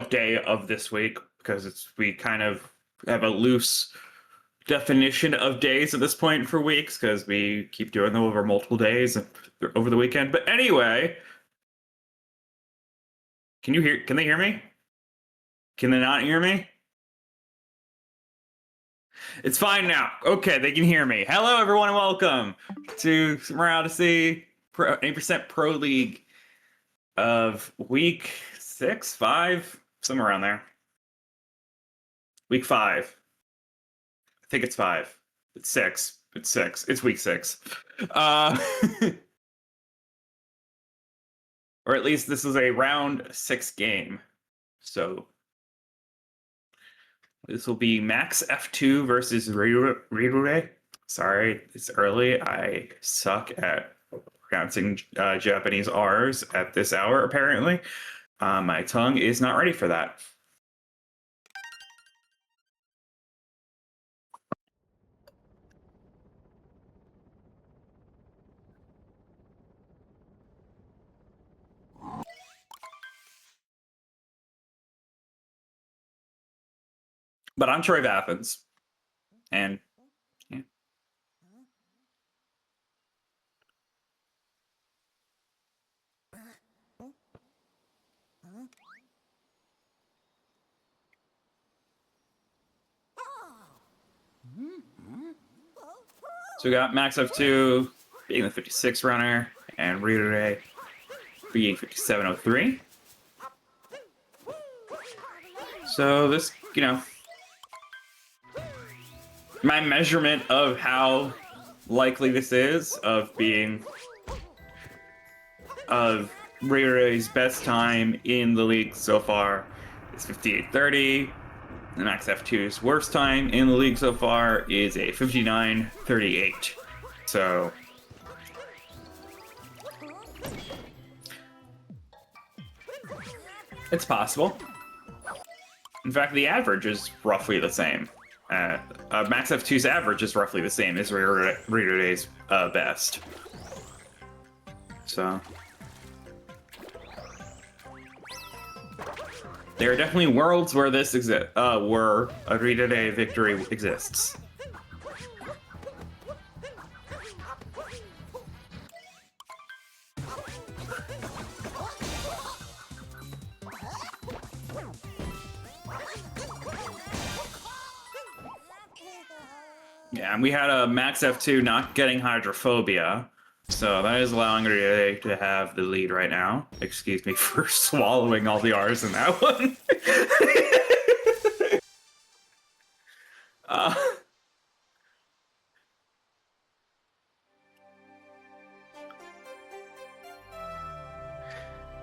what day of this week, because we kind of have a loose definition of days at this point for weeks, because we keep doing them over multiple days over the weekend. But anyway, can they hear me? Can they not hear me? It's fine now. Okay, they can hear me. Hello, everyone, and welcome to Summer Odyssey 8% Pro League of week 6, 5, somewhere around there. Week 5. I think it's 5. It's 6. It's 6. It's week 6. Or at least this is a round 6 game. So this will be MaxF2 versus Rirure. Sorry, it's early. I suck at pronouncing Japanese R's at this hour, apparently. My tongue is not ready for that. But I'm Troy of Athens. And yeah. So we got MaxF2 being the 56 runner and Rirure being 5703. So this, my measurement of how likely this is of Rirure's best time in the league so far is 58:30. And MaxF2's worst time in the league so far is a 59:38. So it's possible. In fact, the average is roughly the same. MaxF2's average is roughly the same as Rirure's best. So there are definitely worlds where this where a Rirure victory exists. Yeah, and we had a MaxF2 not getting hydrophobia, so that is allowing Rirure to have the lead right now. Excuse me for swallowing all the R's in that one.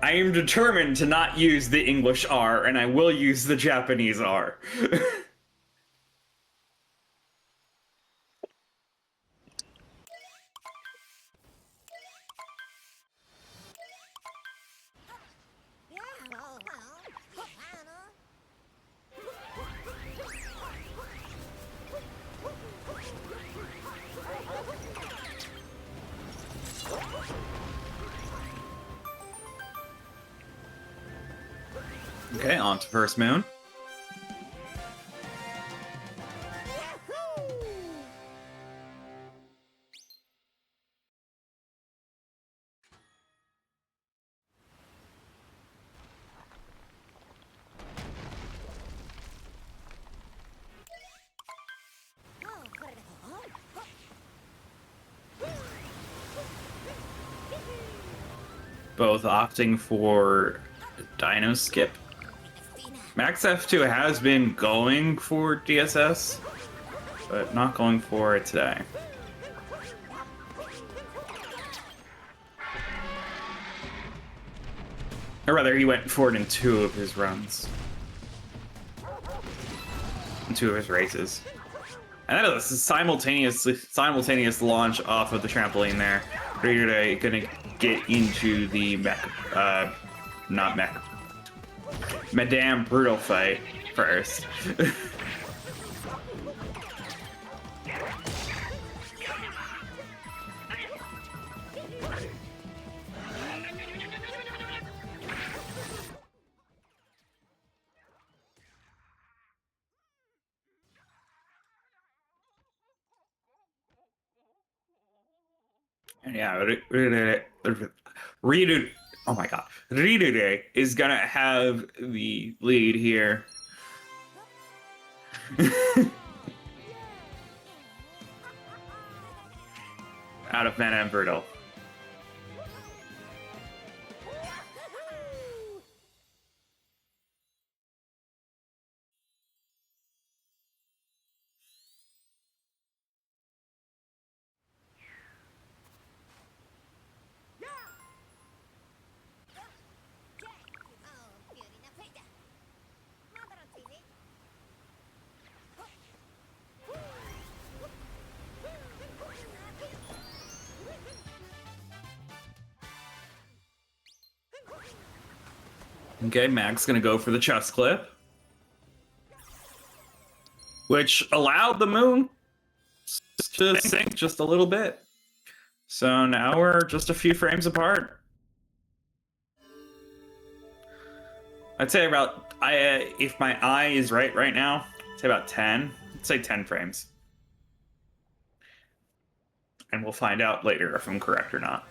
I am determined to not use the English R, and I will use the Japanese R. Okay, on to First Moon. Both opting for Dino Skip. MaxF2 has been going for DSS, but not going for it today. Or rather, he went for it in 2 of his runs. In 2 of his races. And that is a simultaneous launch off of the trampoline there. Rirure gonna get into the Madame Brutal fight first. Yeah, Rirure. Oh my god, Rirure is gonna have the lead here. Out of mana and brutal. Okay, Mag's gonna go for the chest clip, which allowed the moon to sink just a little bit. So now we're just a few frames apart. I'd say about, if my eye is right now, I'd say about 10. I'd say 10 frames. And we'll find out later if I'm correct or not.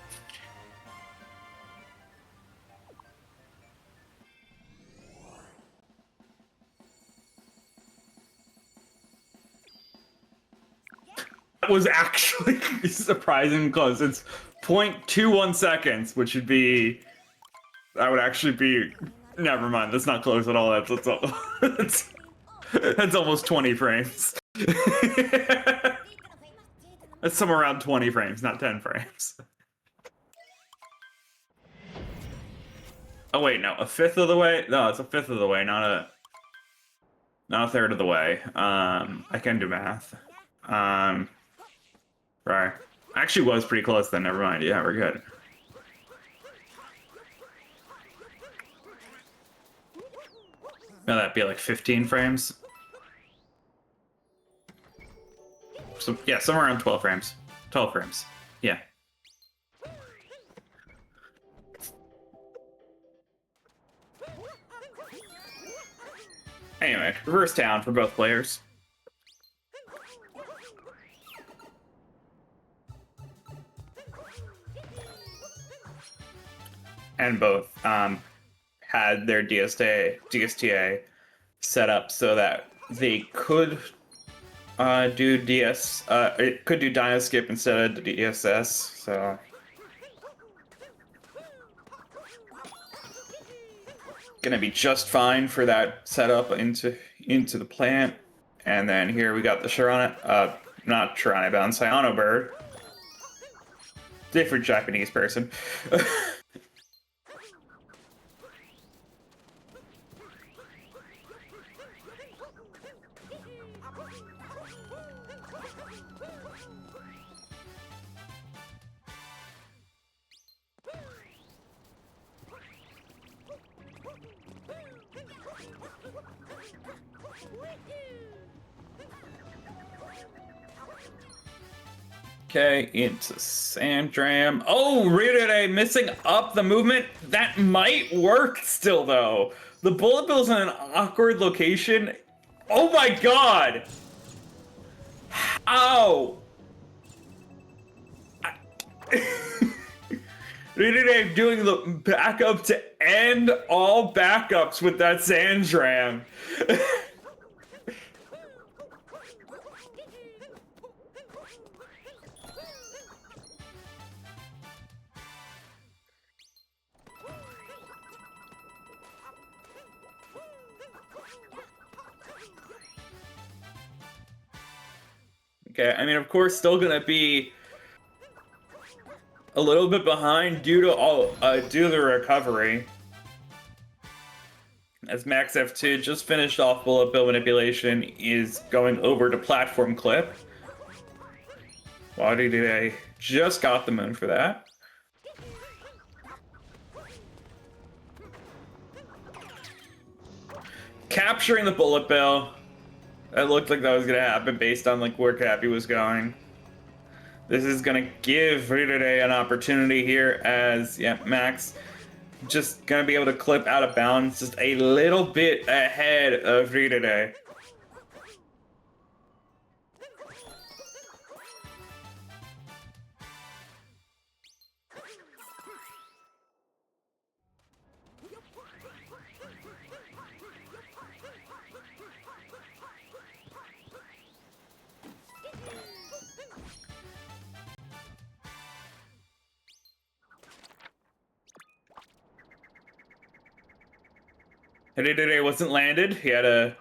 That was actually surprising close. It's 0.21 seconds, which would be... That would actually be... Never mind, that's not close at all. That's almost 20 frames. That's somewhere around 20 frames, not 10 frames. Oh wait, no, a fifth of the way? No, it's a fifth of the way, not a third of the way. I can do math. Right. Actually was pretty close then, never mind. Yeah, we're good. Now that'd be like 15 frames. So yeah, somewhere around 12 frames. 12 frames. Yeah. Anyway, reverse down for both players. And both had their DSTA set up so that they could do it could do Dino Skip instead of DSS, so gonna be just fine for that setup into the plant. And then here we got the not Sharana bound, Cyano bird. Different Japanese person. Okay, into Sandram. Oh, Rirure missing up the movement. That might work still, though. The bullet bill's in an awkward location. Oh my god! How? Rirure doing the backup to end all backups with that Sandram. Okay, I mean, of course, still gonna be a little bit behind due to the recovery. As MaxF2 just finished off bullet bill manipulation, is going over to platform clip. Why did I just got the moon for that? Capturing the bullet bill. That looked like that was gonna happen based on like where Cappy was going. This is gonna give Rirure an opportunity here as Max just gonna be able to clip out of bounds just a little bit ahead of Rirure. Rirure wasn't landed. He had to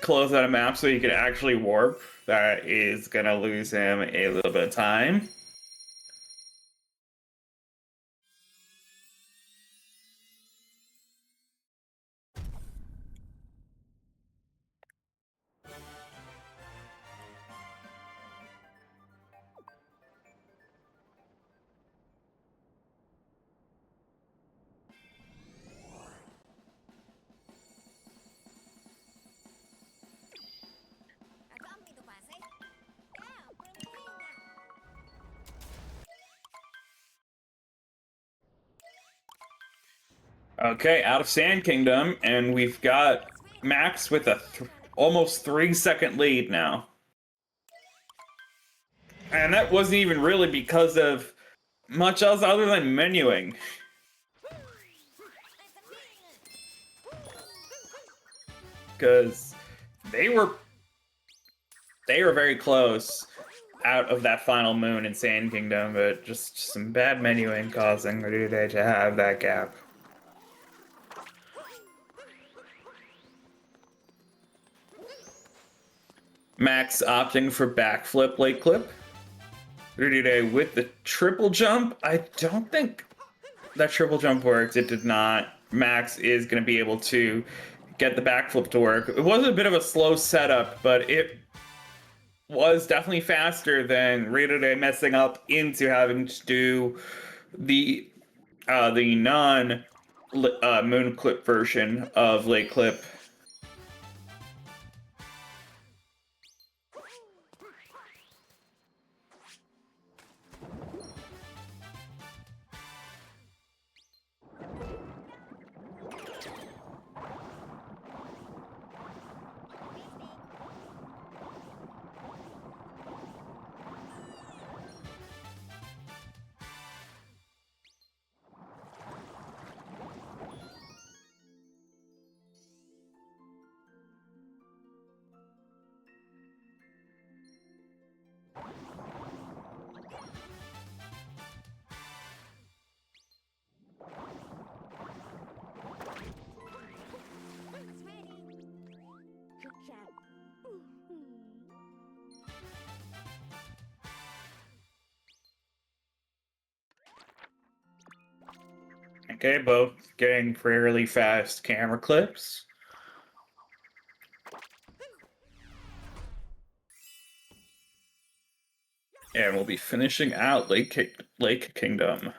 close out a map so he could actually warp. That is gonna lose him a little bit of time. Okay, out of Sand Kingdom, and we've got Max with a almost 3-second lead now. And that wasn't even really because of much else other than menuing. Because they were very close out of that final moon in Sand Kingdom, but just some bad menuing causing Rirure to have that gap. Max opting for backflip late clip. Rirure with the triple jump. I don't think that triple jump works. It did not. Max is going to be able to get the backflip to work. It was a bit of a slow setup, but it was definitely faster than Rirure messing up into having to do the non moon clip version of late clip. Okay, both getting fairly fast camera clips. And we'll be finishing out Lake Kingdom.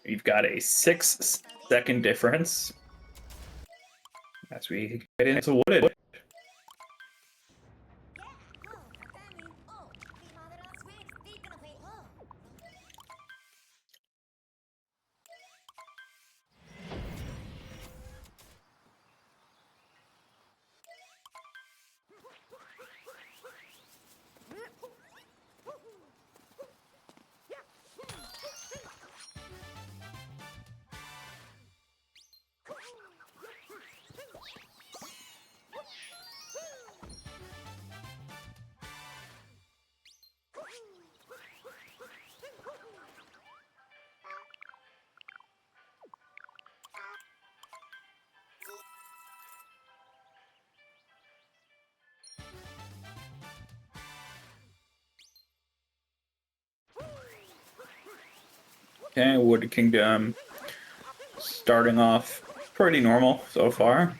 We've got a 6-second difference as we get into Wooded. Okay, Wooded Kingdom starting off pretty normal so far.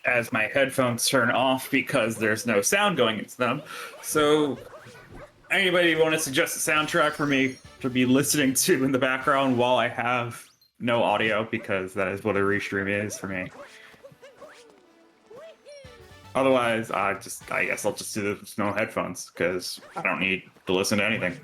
As my headphones turn off because there's no sound going into them. So anybody want to suggest a soundtrack for me to be listening to in the background while I have no audio, because that is what a restream is for me. Otherwise, I guess I'll just do the no headphones because I don't need to listen to anything.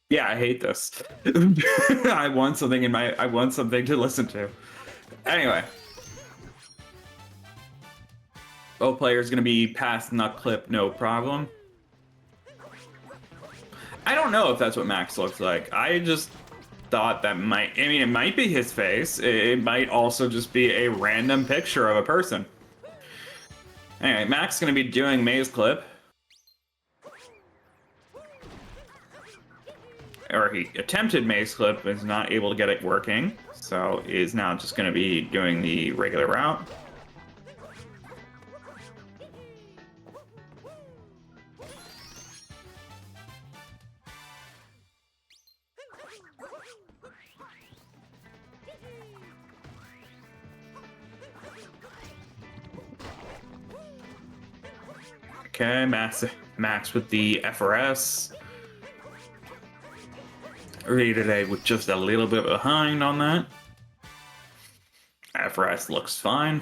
Yeah, I hate this. I want something I want something to listen to. Anyway. Both players gonna be passing that clip, no problem. I don't know if that's what Max looks like. I just thought that might, I mean, it might be his face. It might also just be a random picture of a person. Anyway, Max is gonna be doing May's clip. Or he attempted May's clip, but is not able to get it working. So is now just gonna be doing the regular route. Okay, Max with the FRS. Rirure with just a little bit behind on that. FRS looks fine.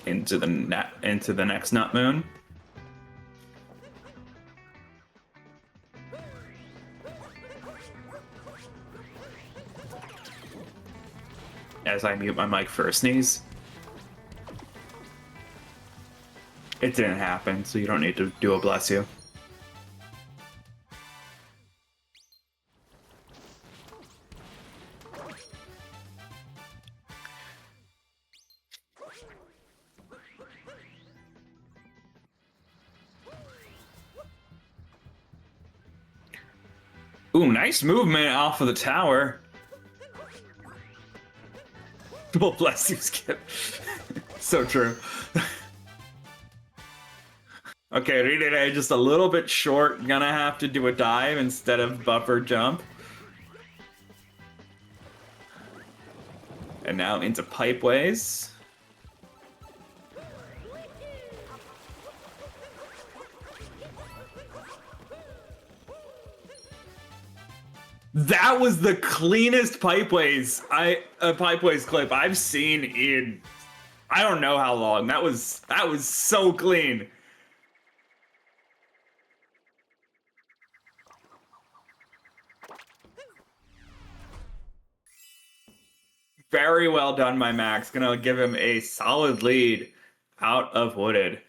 Into the next nut moon. As I mute my mic for a sneeze. It didn't happen, so you don't need to do a bless you. Ooh, nice movement off of the tower. Well, bless you, Skip. So true. Okay, Rirure just a little bit short. Gonna have to do a dive instead of buffer jump. And now into pipeways. That was the cleanest pipeways clip I've seen in I don't know how long. That was so clean. Very well done by Max. Gonna give him a solid lead out of Wooded.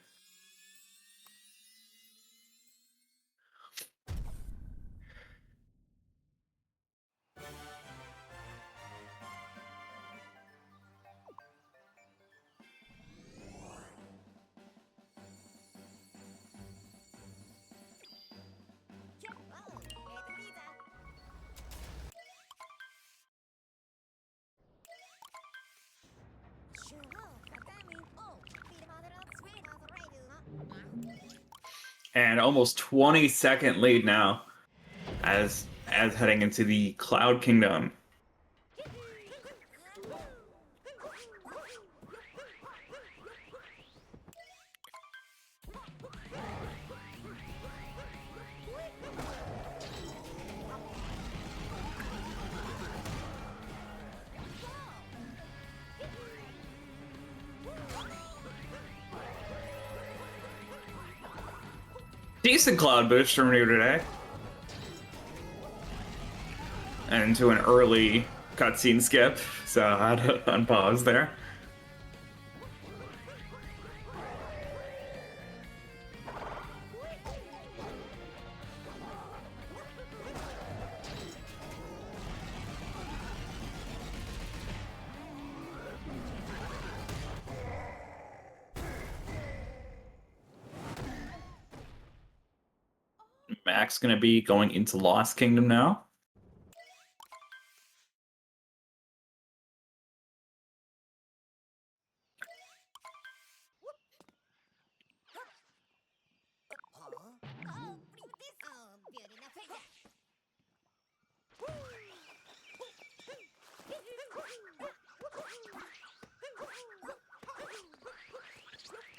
And almost 20-second lead now as heading into the Cloud Kingdom. Decent cloud boost from Rirure. And into an early cutscene skip, so I had to unpause there. Max gonna be going into Lost Kingdom now.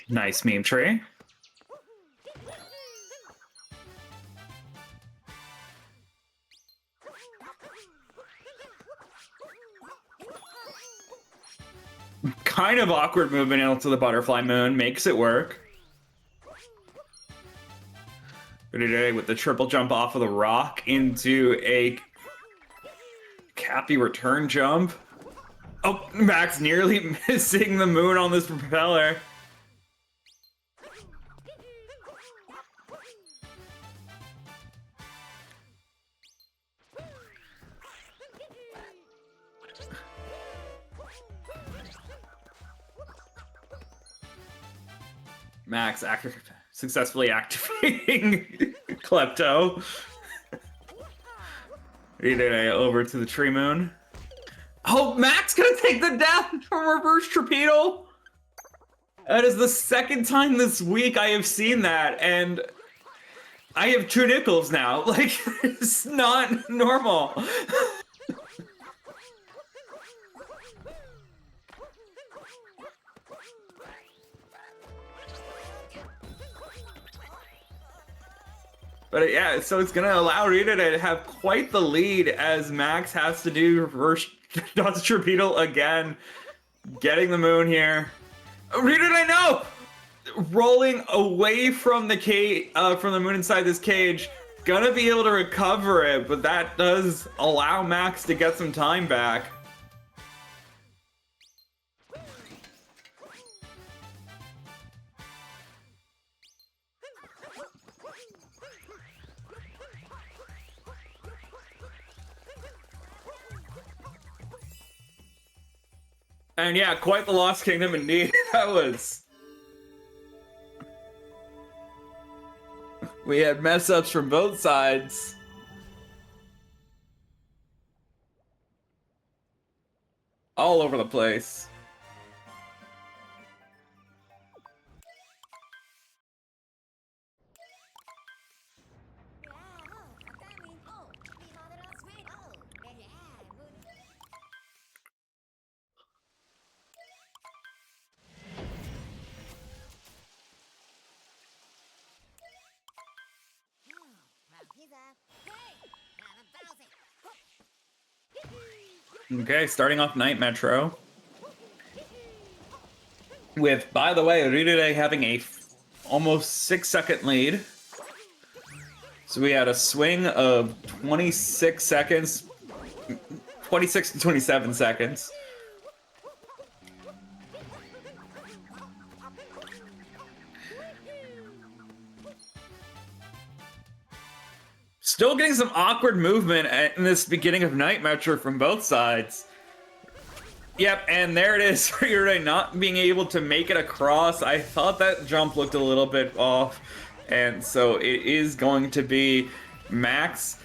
Nice meme tree. Kind of awkward movement into the butterfly moon, makes it work. Rirure with the triple jump off of the rock into a Cappy return jump. Oh, Max nearly missing the moon on this propeller. Max successfully activating Klepto. Rirure over to the tree moon. Oh, Max gonna take the death from reverse torpedo. That is the second time this week I have seen that, and I have 2 nickels now. Like, it's not normal. But yeah, so it's gonna allow Rita to have quite the lead as Max has to do reverse dodge torpedo again, getting the moon here. Rita, I know, rolling away from the cage, from the moon inside this cage, gonna be able to recover it, but that does allow Max to get some time back. And yeah, quite the Lost Kingdom indeed. That was... We had mess ups from both sides. All over the place. Okay, starting off Night Metro. With, by the way, Rirure having a almost 6-second lead. So we had a swing of 26 seconds, 26 to 27 seconds. Still getting some awkward movement in this beginning of Night Metro from both sides. Yep, and there it is, Rirure not being able to make it across. I thought that jump looked a little bit off, and so it is going to be Max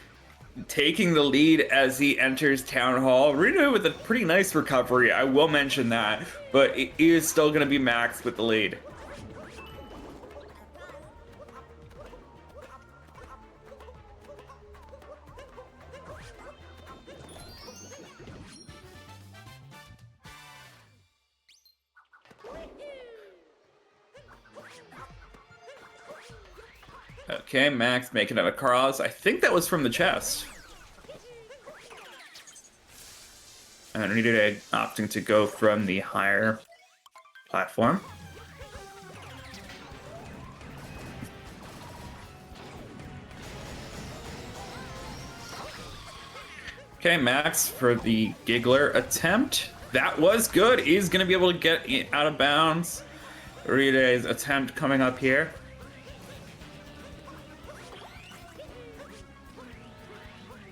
taking the lead as he enters Town Hall. Rirure with a pretty nice recovery, I will mention that, but it is still going to be Max with the lead. Okay, Max making it across. I think that was from the chest. And Rirure opting to go from the higher platform. Okay, Max for the Giggler attempt. That was good. He's going to be able to get out of bounds. Rirure's attempt coming up here.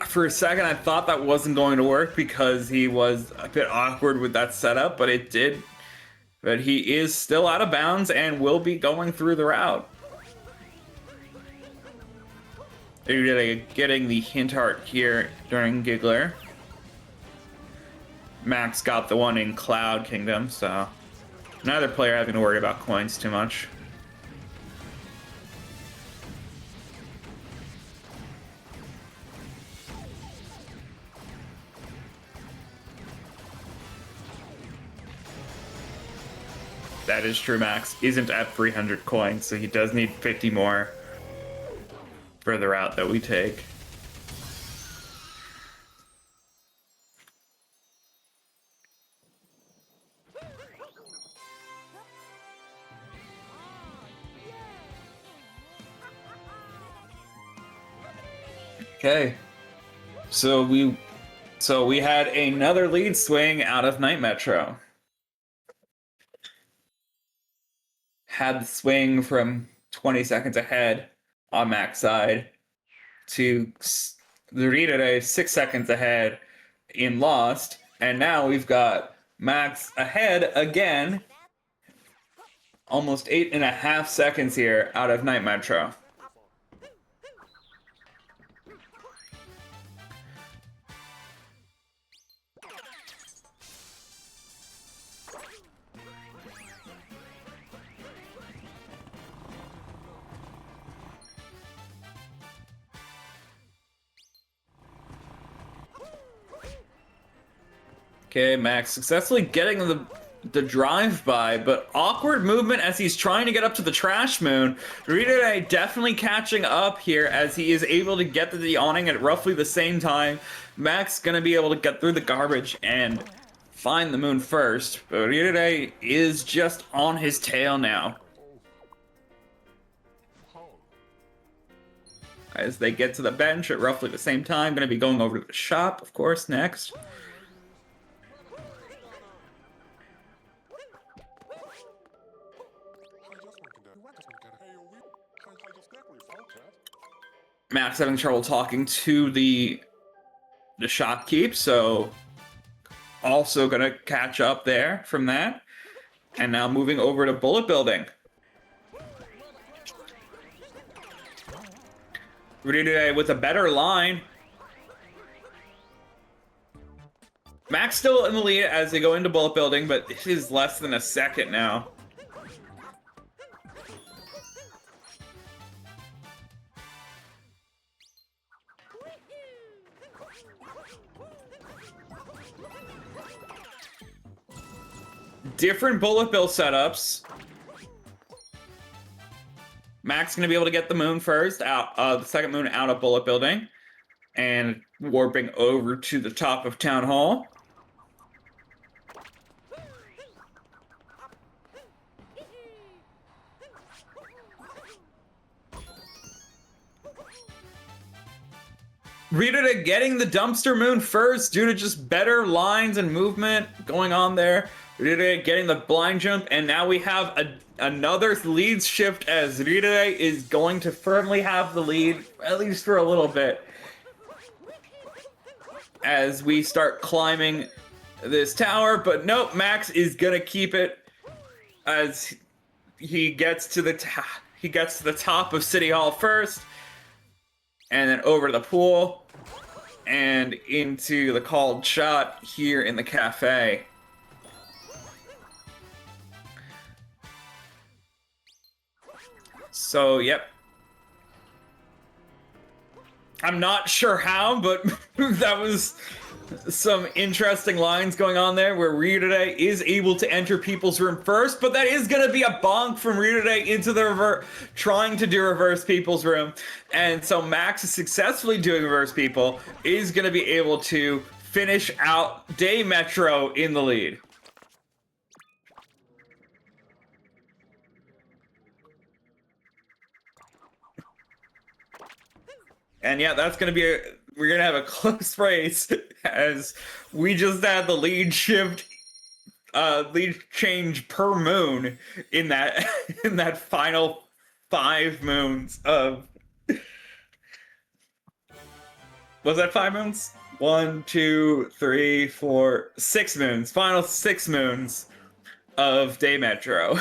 For a second, I thought that wasn't going to work because he was a bit awkward with that setup, but it did. But he is still out of bounds and will be going through the route. Getting the hint heart here during Giggler. Max got the one in Cloud Kingdom, so neither player having to worry about coins too much. That is true, Max isn't at 300 coins, so he does need 50 more for the route that we take. Okay. So we had another lead swing out of Night Metro. Had the swing from 20 seconds ahead on Mac's side to the Rirure 6 seconds ahead in Lost, and now we've got Max ahead again, almost 8.5 seconds here out of Night Metro. Okay, Max successfully getting the drive-by, but awkward movement as he's trying to get up to the Trash Moon. Rirure definitely catching up here as he is able to get to the awning at roughly the same time. Max gonna be able to get through the garbage and find the moon first, but Rirure is just on his tail now. As they get to the bench at roughly the same time, gonna be going over to the shop, of course, next. Max having trouble talking to the shopkeep, so also gonna catch up there from that. And now moving over to Bullet Building. Rirure with a better line. Max still in the lead as they go into Bullet Building, but this is less than a second now. Different bullet bill setups. Max gonna be able to get the moon first, out the second moon out of Bullet Building, and warping over to the top of Town Hall. Rirure getting the dumpster moon first due to just better lines and movement going on there. Rirure getting the blind jump, and now we have another lead shift as Rirure is going to firmly have the lead, at least for a little bit, as we start climbing this tower. But nope, Max is gonna keep it as he gets to the top of City Hall first, and then over to the pool, and into the called shot here in the cafe. So, yep. I'm not sure how, but that was some interesting lines going on there where Rirure is able to enter people's room first, but that is going to be a bonk from Rirure into the trying to do reverse people's room. And so Max is successfully doing reverse people, is going to be able to finish out Day Metro in the lead. And yeah, that's going to be we're going to have a close race as we just had the lead shift, lead change per moon in that final 5 moons of, was that 5 moons? 1, 2, 3, 4, 6 moons. Final 6 moons of Day Metro.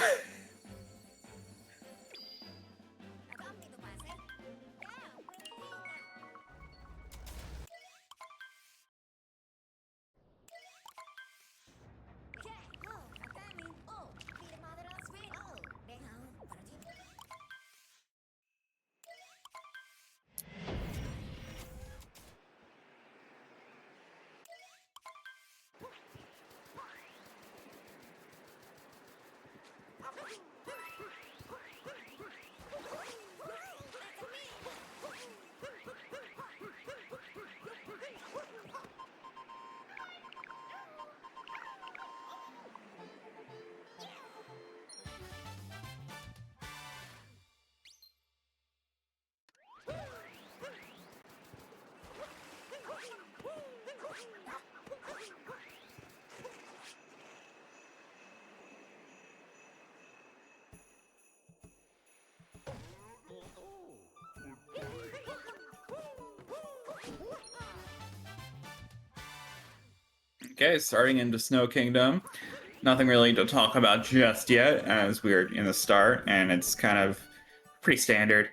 Okay, starting into Snow Kingdom. Nothing really to talk about just yet, as we're in the start, and it's kind of pretty standard.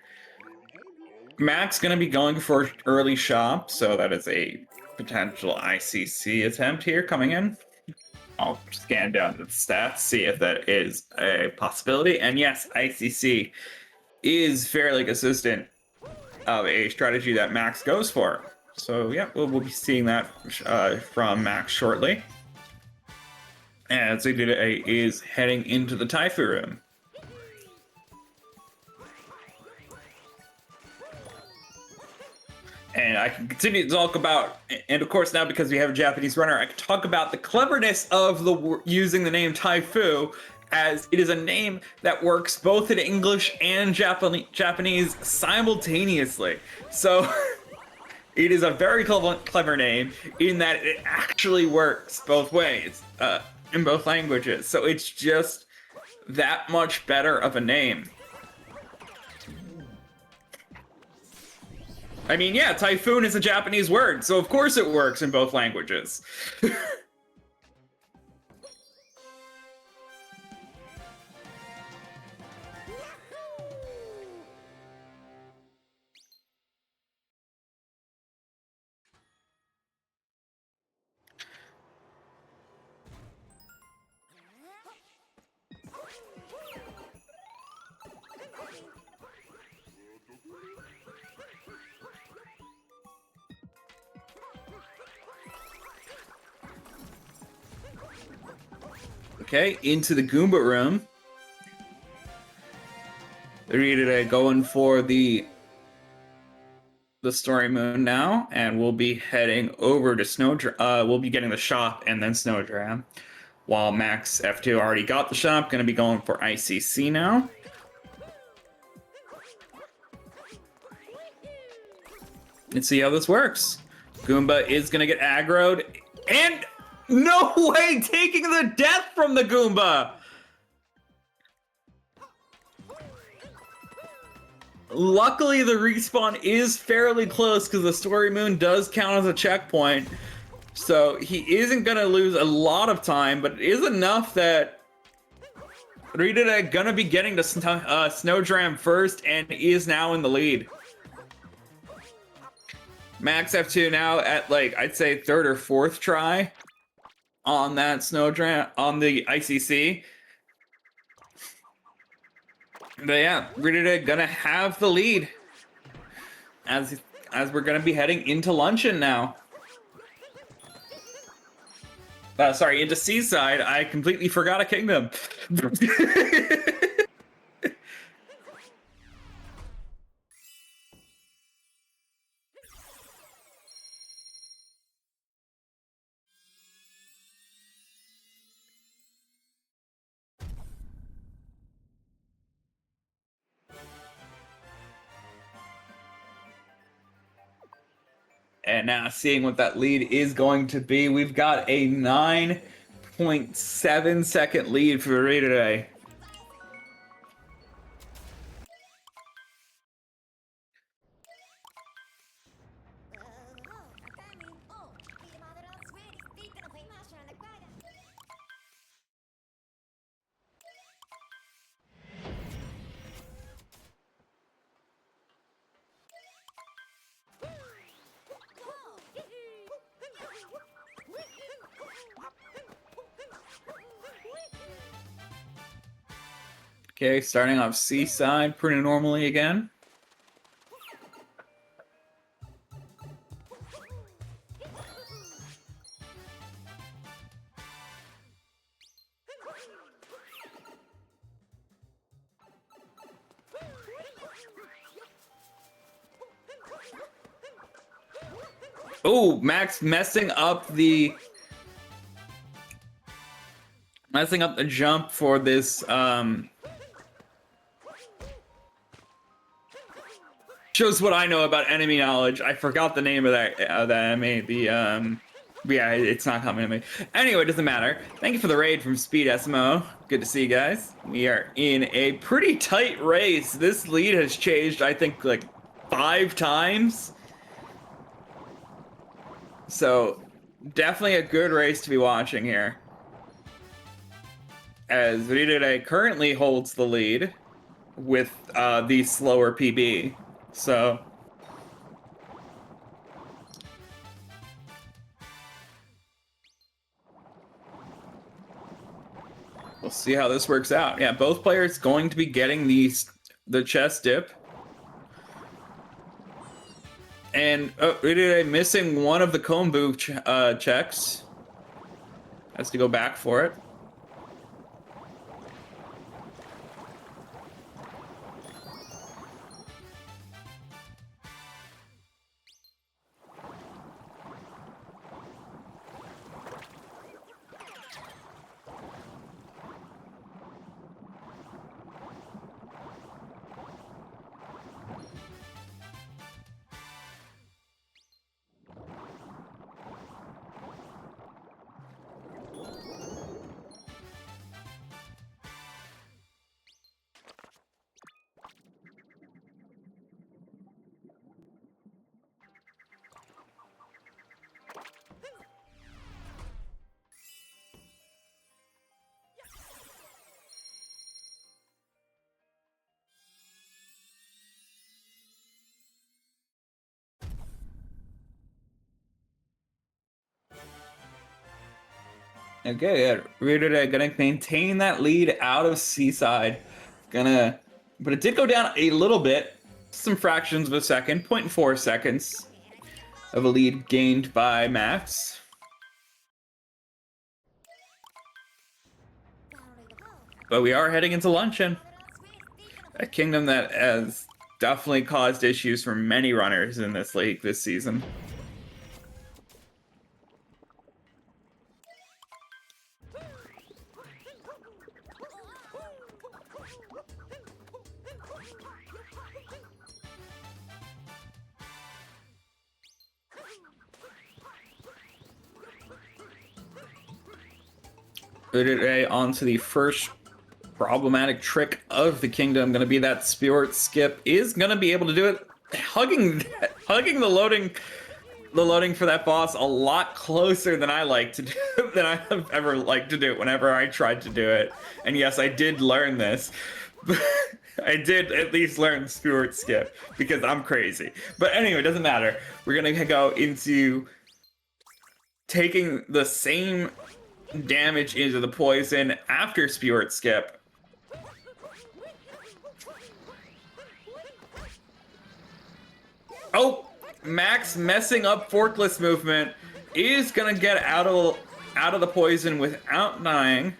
Max gonna be going for early shop, so that is a potential ICC attempt here coming in. I'll scan down the stats, see if that is a possibility. And yes, ICC is fairly consistent of a strategy that Max goes for. So yeah, we'll be seeing that from Max shortly. As Rirure is heading into the Taifu room. And I can continue to talk about, and of course now because we have a Japanese runner, I can talk about the cleverness of using the name Taifu, as it is a name that works both in English and Japanese simultaneously. So it is a very clever name in that it actually works both ways, in both languages. So it's just that much better of a name. I mean, yeah, typhoon is a Japanese word, so of course it works in both languages. Okay, into the Goomba room. Rirure going for the Story Moon now, and we'll be heading over to we'll be getting the shop and then Snowdram. While MaxF2 already got the shop, gonna be going for ICC now. Let's see how this works. Goomba is gonna get aggroed, and no way, taking the death from the Goomba! Luckily, the respawn is fairly close because the Story Moon does count as a checkpoint. So he isn't going to lose a lot of time, but it is enough that Rirure gonna be getting the Snowdram first and is now in the lead. MaxF2 now at, like, I'd say third or fourth try on that Snowdram, on the ICC. But yeah, Rirure gonna have the lead as we're gonna be heading into Luncheon now. Sorry, into Seaside. I completely forgot a kingdom. And now seeing what that lead is going to be, we've got a 9.7 second lead for Rirure. Okay, starting off Seaside pretty normally again. Oh, Max messing up the jump for this shows what I know about enemy knowledge. I forgot the name of that enemy. Yeah, it's not coming to me. Anyway, it doesn't matter. Thank you for the raid from Speed SMO. Good to see you guys. We are in a pretty tight race. This lead has changed, I think, like 5 times. So definitely a good race to be watching here, as Rirure currently holds the lead with the slower PB. So we'll see how this works out. Yeah, both players going to be getting the chest dip. And Rirure missing one of the kombu checks. Has to go back for it. Okay, yeah, Rirure gonna maintain that lead out of Seaside. But it did go down a little bit, some fractions of a second, 0.4 seconds of a lead gained by Max. But we are heading into luncheon, a kingdom that has definitely caused issues for many runners in this league this season. Rirure onto the first problematic trick of the kingdom, gonna be that spirit skip. Is gonna be able to do it, hugging the loading for that boss a lot closer than I like to do, than I have ever liked to do it whenever I tried to do it. And yes, I did learn this. I did at least learn spirit skip because I'm crazy. But anyway, it doesn't matter. We're gonna go into taking the same damage into the poison after spirit skip. Oh, Max messing up forkless movement is gonna get out of the poison without dying.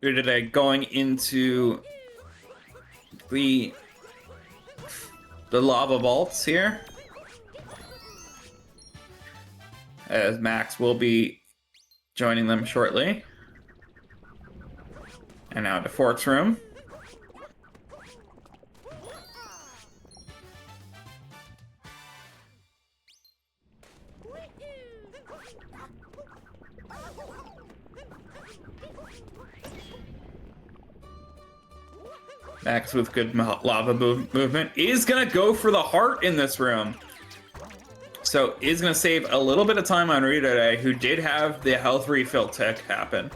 Here today, going into the lava vaults here, as Max will be joining them shortly. And now to Fork's room. Max with good lava movement is gonna go for the heart in this room. So is gonna save a little bit of time on Rirure, who did have the health refill tick happen.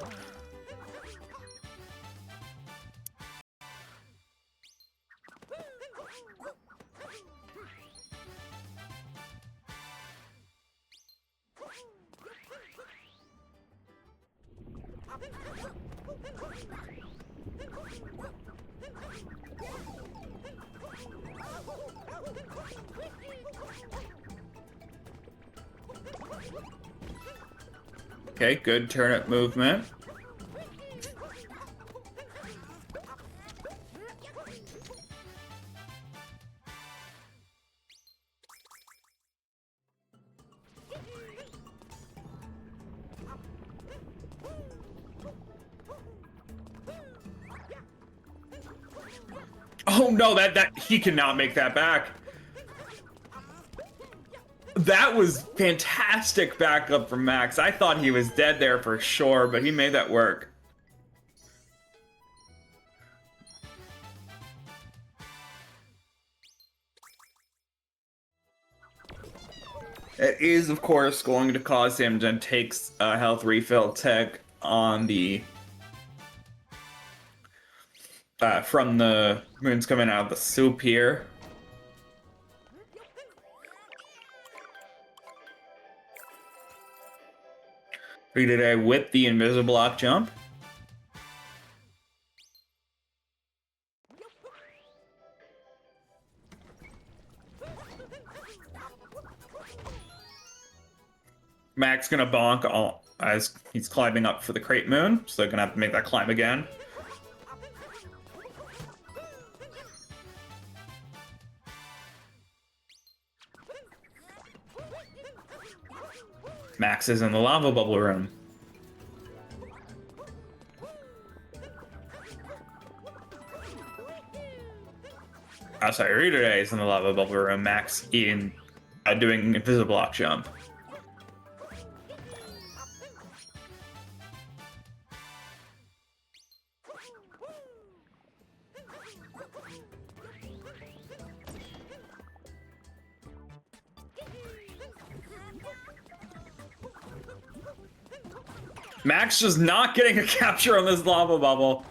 Okay, good turnip movement. Oh no, that he cannot make that back. That was fantastic backup from Max. I thought he was dead there for sure, but he made that work. It is, of course, going to cause him to take a health refill tech on the from the moons coming out of the soup here. Rirure with the invisible block jump. Max gonna bonk all as he's climbing up for the crate moon, so they're gonna have to make that climb again. Max is in the lava bubble room. Oh, sorry, Rirure is in the lava bubble room. Max in doing invisible block jump. Max just not getting a capture on this lava bubble.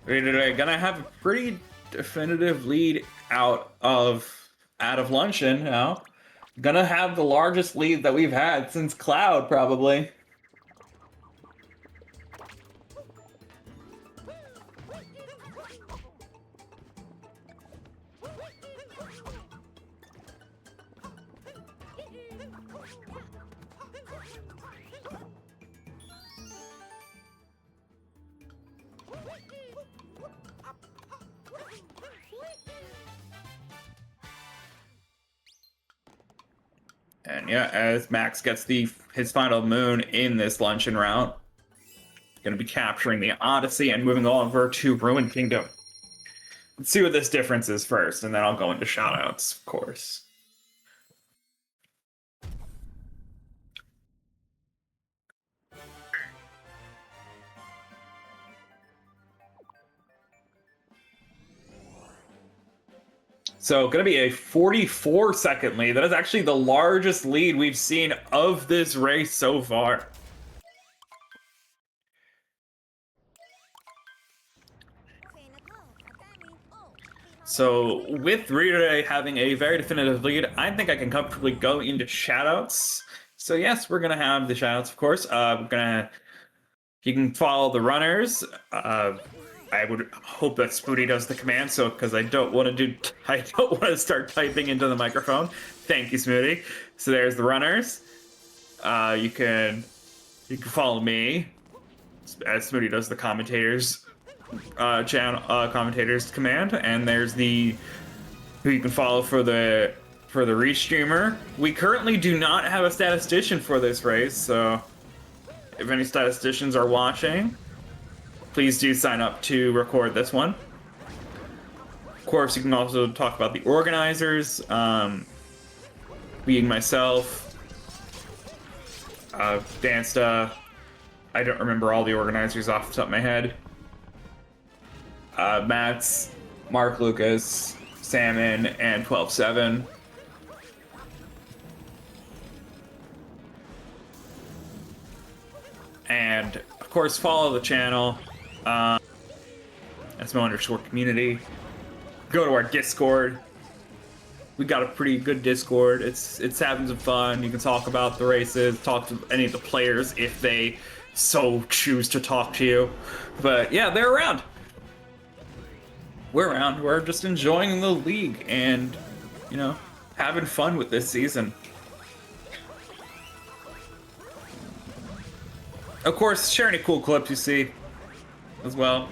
We're gonna have a pretty definitive lead out of luncheon now. Gonna have the largest lead that we've had since Cloud, probably. And yeah, as Max gets his final moon in this luncheon route, gonna be capturing the Odyssey and moving over to Ruined Kingdom. Let's see what this difference is first, and then I'll go into shoutouts, of course. So, gonna be a 44-second lead. That is actually the largest lead we've seen of this race so far. So, with Rirure having a very definitive lead, I think I can comfortably go into shoutouts. So yes, we're gonna have the shoutouts, of course. You can follow the runners. I would hope that Spooty does the command, so because I don't want to start typing into the microphone. Thank you, Smoothie. So there's the runners. You can follow me as Smoothie does the commentators commentators command, and there's who you can follow for the Restreamer. We currently do not have a statistician for this race, so if any statisticians are watching, please do sign up to record this one. Of course, you can also talk about the organizers, being myself, Dansta. I don't remember all the organizers off the top of my head. Mats, Mark Lucas, Salmon, and 12-7. And, of course, follow the channel. SMO_community. Go to our Discord. We got a pretty good Discord. It's having some fun. You can talk about the races, talk to any of the players if they so choose to talk to you. But yeah, they're around. We're around. We're just enjoying the league and, you know, having fun with this season. Of course, share any cool clips you see as well.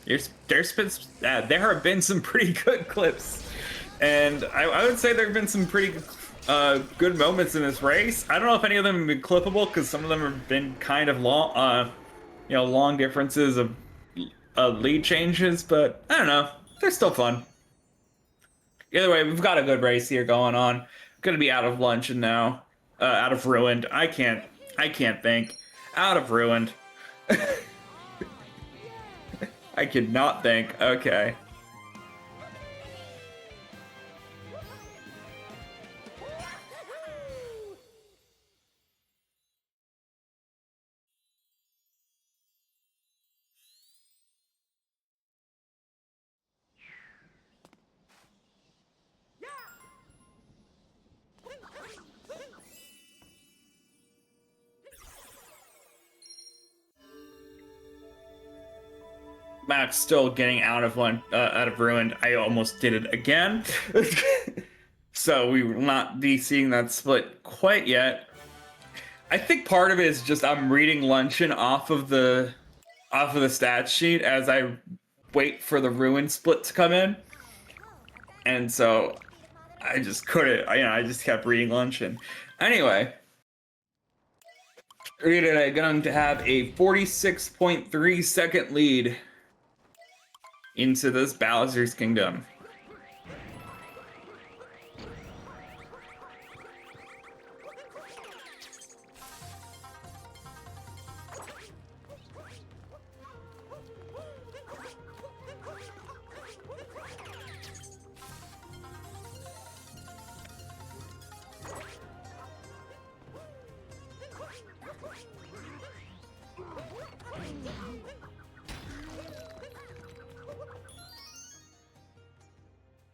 There have been some pretty good clips, and I would say there have been some pretty good moments in this race. I don't know if any of them have been clippable because some of them have been kind of long, long differences of lead changes, but I don't know. They're still fun. Either way, we've got a good race here going on. Gonna be out of luncheon now. Out of ruined. I can't think. Out of ruined. I could not think. Okay. Max still getting out of ruined. I almost did it again. So we will not be seeing that split quite yet. I think part of it is just I'm reading luncheon off of the stat sheet as I wait for the ruin split to come in. And so I just couldn't, I just kept reading luncheon. Anyway, we're going to have a 46.3 second lead into this Bowser's Kingdom.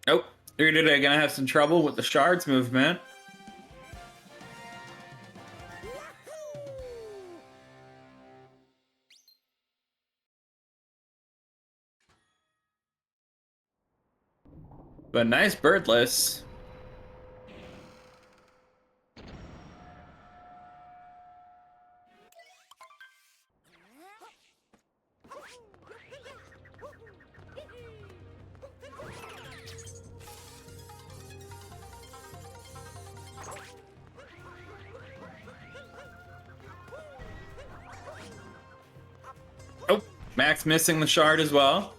Oh, Rirure gonna have some trouble with the shards movement. But nice birdless. Oh, Max missing the shard as well.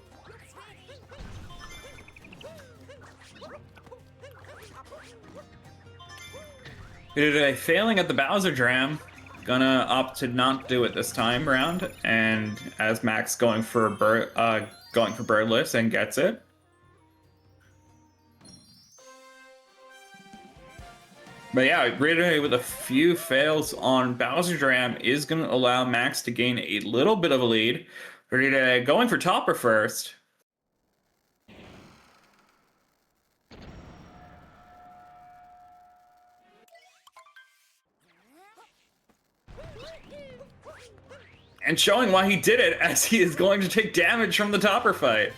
Rirure failing at the Bowser Dram. Gonna opt to not do it this time round, and as Max going for birdless and gets it. But yeah, Rirure with a few fails on Bowser Dram is going to allow Max to gain a little bit of a lead. Rirure going for topper first. And showing why he did it, as he is going to take damage from the topper fight.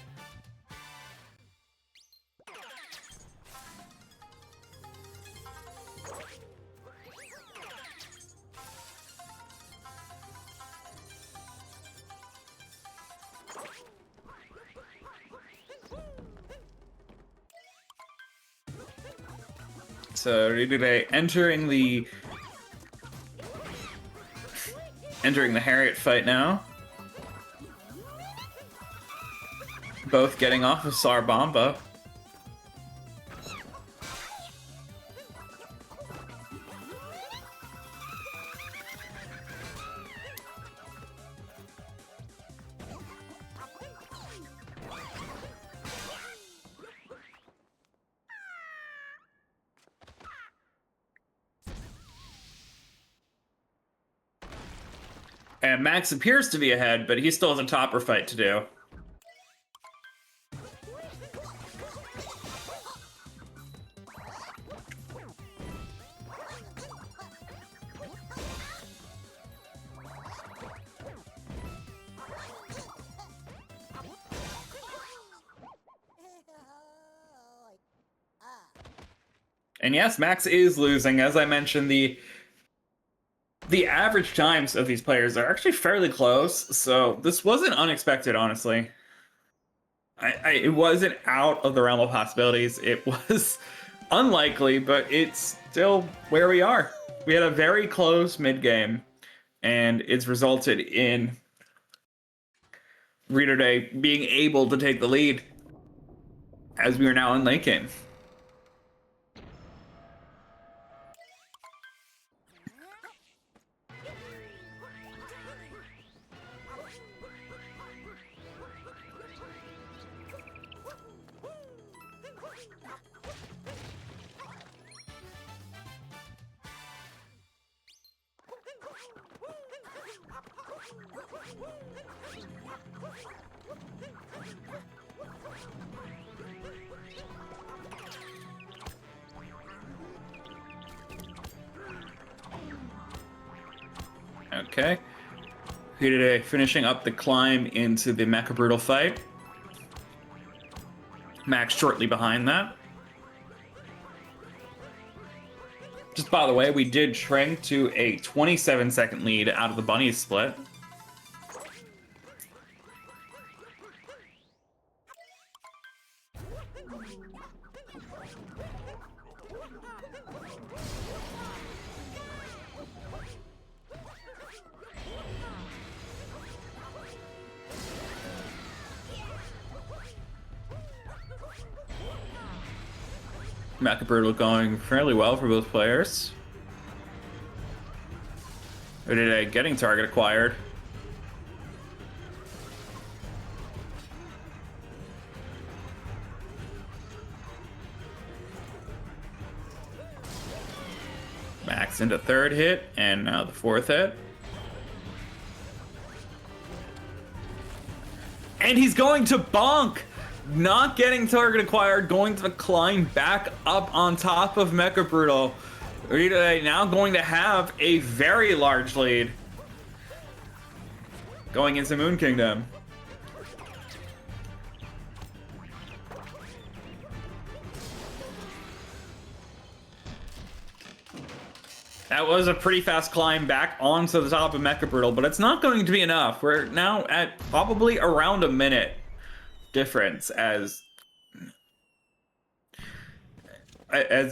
So Rirure entering the Harriet fight now. Both getting off of Sarbamba. And Max appears to be ahead, but he still has a topper fight to do. And yes, Max is losing. As I mentioned, the average times of these players are actually fairly close, so this wasn't unexpected, honestly. it wasn't out of the realm of possibilities. It was unlikely, but it's still where we are. We had a very close mid game, and it's resulted in Rirure being able to take the lead as we are now in late game. Okay. Rirure finishing up the climb into the Mecha Brutal fight. Max shortly behind that. Just by the way, we did shrink to a 27-second lead out of the bunny split. Mecha Brutal going fairly well for both players. Rirure getting target acquired. Max into third hit, and now the fourth hit. And he's going to bonk! Not getting target acquired, going to climb back up on top of Mecha Brutal. Rirure now going to have a very large lead going into Moon Kingdom. That was a pretty fast climb back onto the top of Mecha Brutal, but it's not going to be enough. We're now at probably around a minute difference as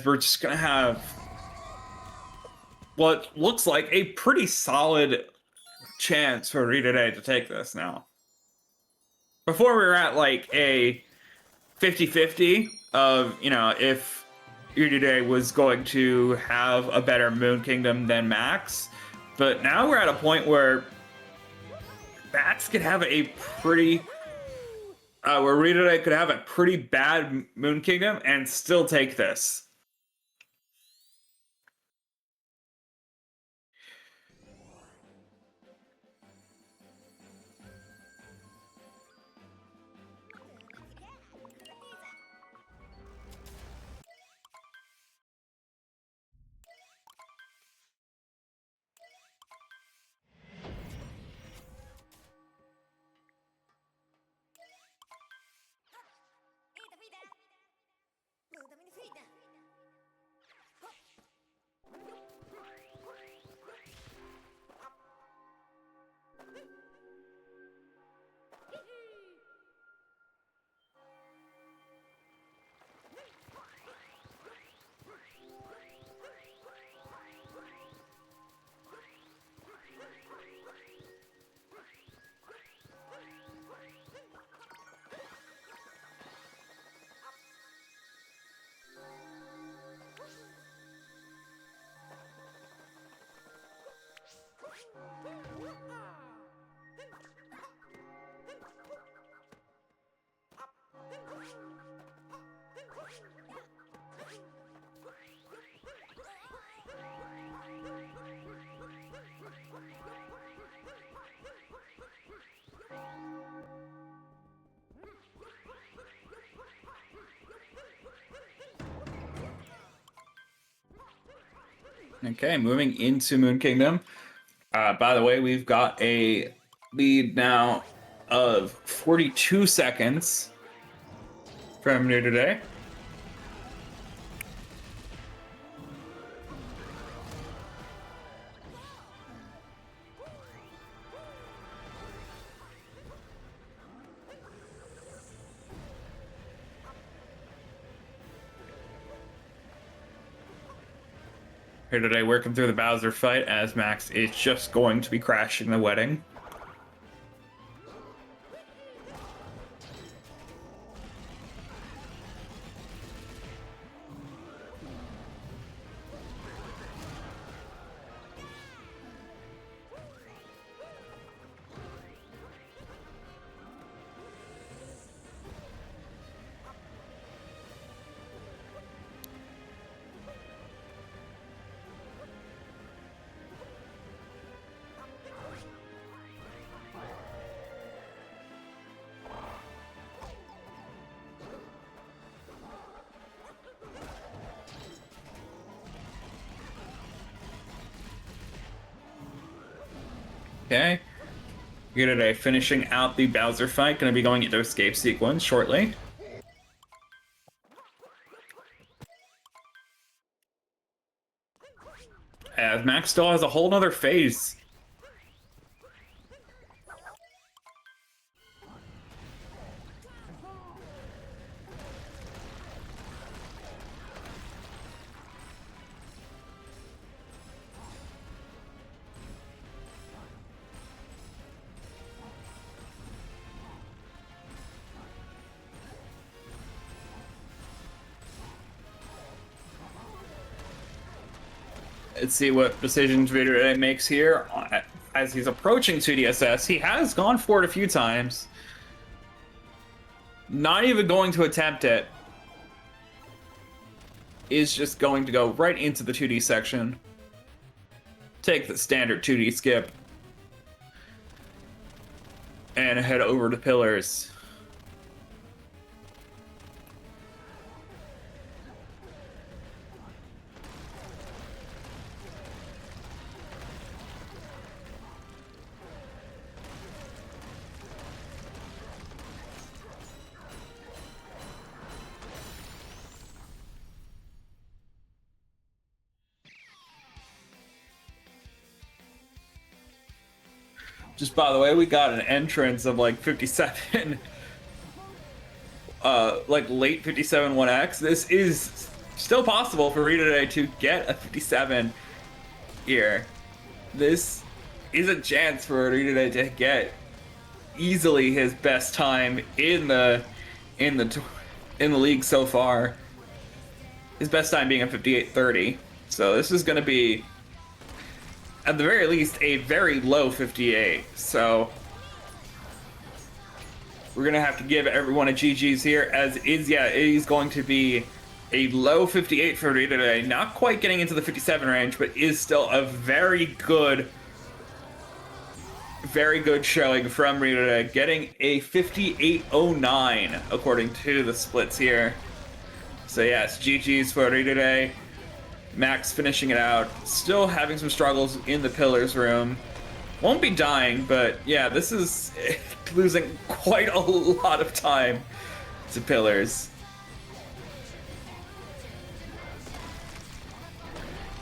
we're just gonna have what looks like a pretty solid chance for Rirure to take this now. Before we were at like a 50-50 of, you know, if Rirure was going to have a better Moon Kingdom than Max, but now we're at a point where Max could have a pretty where Rirure could have a pretty bad Moon Kingdom and still take this. Okay, moving into Moon Kingdom. By the way, we've got a lead now of 42 seconds from Rirure. Here today working through the Bowser fight as Max is just going to be crashing the wedding. Okay. Here today, finishing out the Bowser fight. Going to be going into escape sequence shortly. As Max still has a whole nother phase. Let's see what decisions Rirure makes here. As he's approaching 2DSS, he has gone for it a few times. Not even going to attempt it. Is just going to go right into the 2D section. Take the standard 2D skip. And head over to pillars. Just by the way, we got an entrance of like 57, like late 57 1X. This is still possible for Rirure to get a 57 here. This is a chance for Rirure to get easily his best time in the league so far. His best time being a 58.30. So this is going to be, at the very least, a very low 58. So we're going to have to give everyone a GG's here, as it is going to be a low 58 for Rirure. Not quite getting into the 57 range, but is still a very good showing from Rirure, getting a 58.09 according to the splits here. So yes, GG's for Rirure. Max finishing it out, still having some struggles in the pillars room. Won't be dying, but yeah, this is losing quite a lot of time to pillars.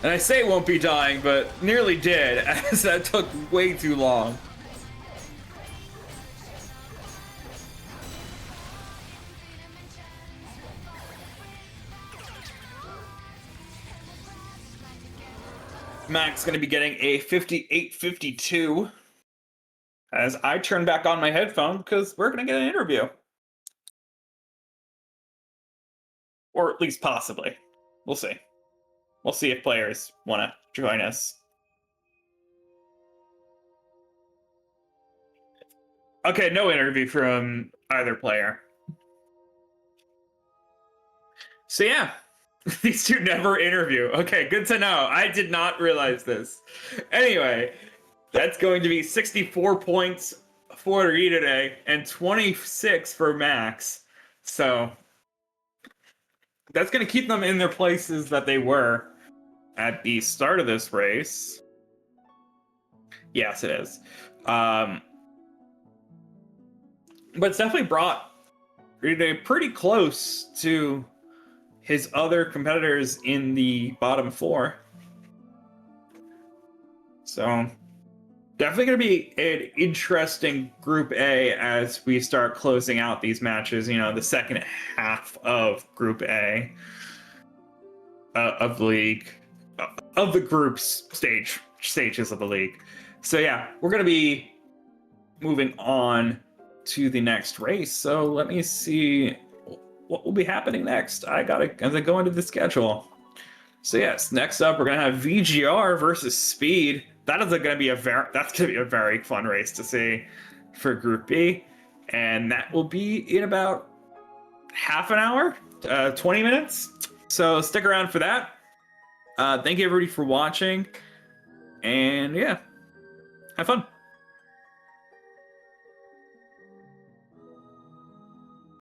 And I say won't be dying, but nearly did, as that took way too long. Max going to be getting a 58.52 as I turn back on my headphone because we're going to get an interview. Or at least possibly. We'll see. We'll see if players want to join us. Okay, no interview from either player. So yeah. These two never interview. Okay, good to know. I did not realize this. Anyway, that's going to be 64 points for Rirure and 26 for Max. So that's going to keep them in their places that they were at the start of this race. Yes, it is. But it's definitely brought Rirure pretty close to his other competitors in the bottom four. So definitely going to be an interesting Group A as we start closing out these matches. You know, the second half of Group A of the league. of the groups stages of the league. So yeah, we're gonna be moving on to the next race. So let me see what will be happening next. As I go into the schedule. So yes, next up we're gonna have VGR versus Speed. That's gonna be a very fun race to see for Group B, and that will be in about half an hour, 20 minutes. So stick around for that. Thank you everybody for watching, and yeah, have fun.